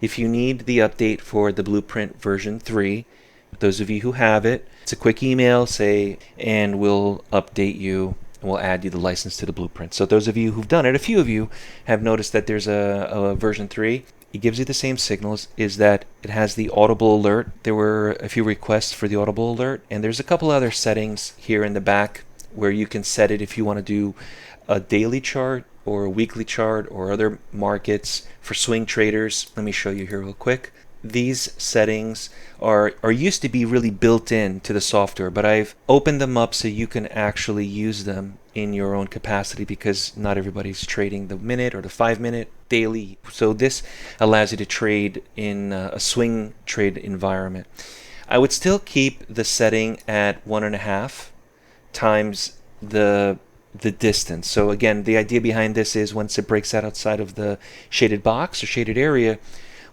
If you need the update for the Blueprint version 3, those of you who have it, it's a quick email, say, and we'll update you and we'll add you the license to the Blueprint. So those of you who've done it, a few of you have noticed that there's a version 3. It gives you the same signals, is that it has the Audible alert. There were a few requests for the Audible alert, and there's a couple other settings here in the back where you can set it if you want to do a daily chart or a weekly chart or other markets for swing traders. Let me show you here real quick. These settings are used to be really built in to the software, but I've opened them up so you can actually use them in your own capacity, because not everybody's trading the minute or the 5-minute daily. So this allows you to trade in a swing trade environment. I would still keep the setting at 1.5 times the distance. So again, the idea behind this is once it breaks out outside of the shaded box or shaded area,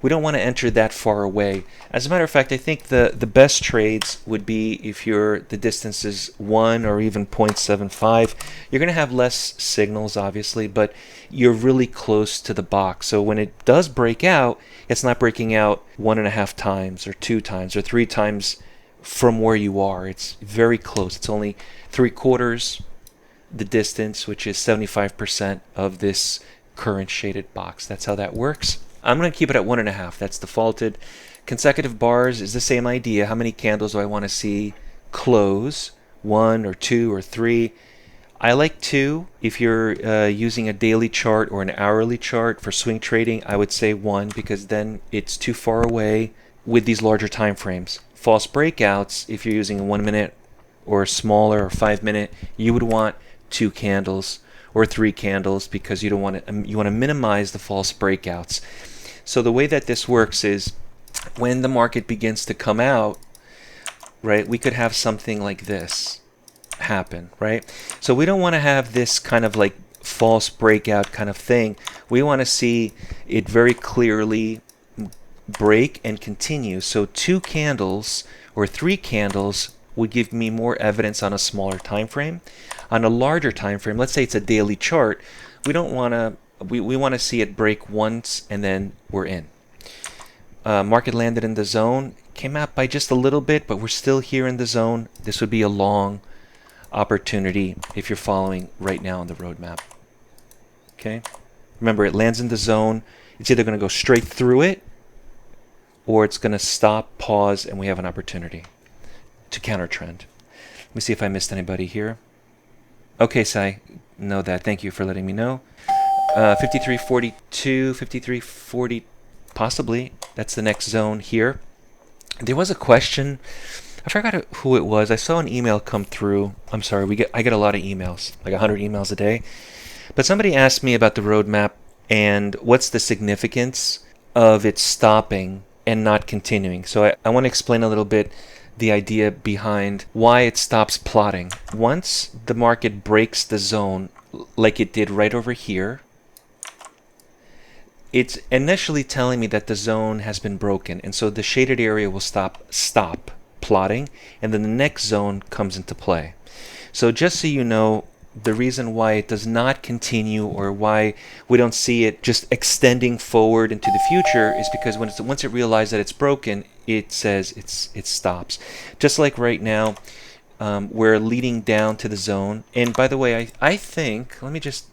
we don't want to enter that far away. As a matter of fact, I think the best trades would be if the distance is 1 or even 0.75. You're going to have less signals, obviously, but you're really close to the box. So when it does break out, it's not breaking out 1.5 times or 2 times or 3 times from where you are. It's very close. It's only 3/4 the distance, which is 75% of this current shaded box. That's how that works. I'm going to keep it at 1.5. That's defaulted. Consecutive bars is the same idea. How many candles do I want to see close? 1 or 2 or 3. I like 2. If you're using a daily chart or an hourly chart for swing trading, I would say 1, because then it's too far away with these larger time frames. False breakouts, if you're using a 1 minute or smaller or 5-minute, you would want 2 candles or 3 candles, because you don't want to you want to minimize the false breakouts. So the way that this works is when the market begins to come out, right, we could have something like this happen, right? So we don't want to have this kind of like false breakout kind of thing. We want to see it very clearly break and continue. So 2 candles or 3 candles would give me more evidence on a smaller time frame. On a larger time frame, let's say it's a daily chart, we don't want to we want to see it break once and then we're in. Market landed in the zone, came out by just a little bit, but we're still here in the zone. This would be a long opportunity if you're following right now on the roadmap. Okay, remember, it lands in the zone. It's either going to go straight through it or it's going to stop, pause, and we have an opportunity to counter trend. Let me see if I missed anybody here. Okay, Sai, know that. Thank you for letting me know. 5342, 5340, possibly. That's the next zone here. There was a question. I forgot who it was. I saw an email come through. I'm sorry. I get a lot of emails, like 100 emails a day. But somebody asked me about the roadmap and what's the significance of it stopping and not continuing. So I want to explain a little bit the idea behind why it stops plotting. Once the market breaks the zone, like it did right over here, it's initially telling me that the zone has been broken, and so the shaded area will stop plotting, and then the next zone comes into play. So just so you know, the reason why it does not continue or why we don't see it just extending forward into the future is because once it realizes that it's broken, it says it stops. Just like right now, we're leading down to the zone. And by the way, I think, let me just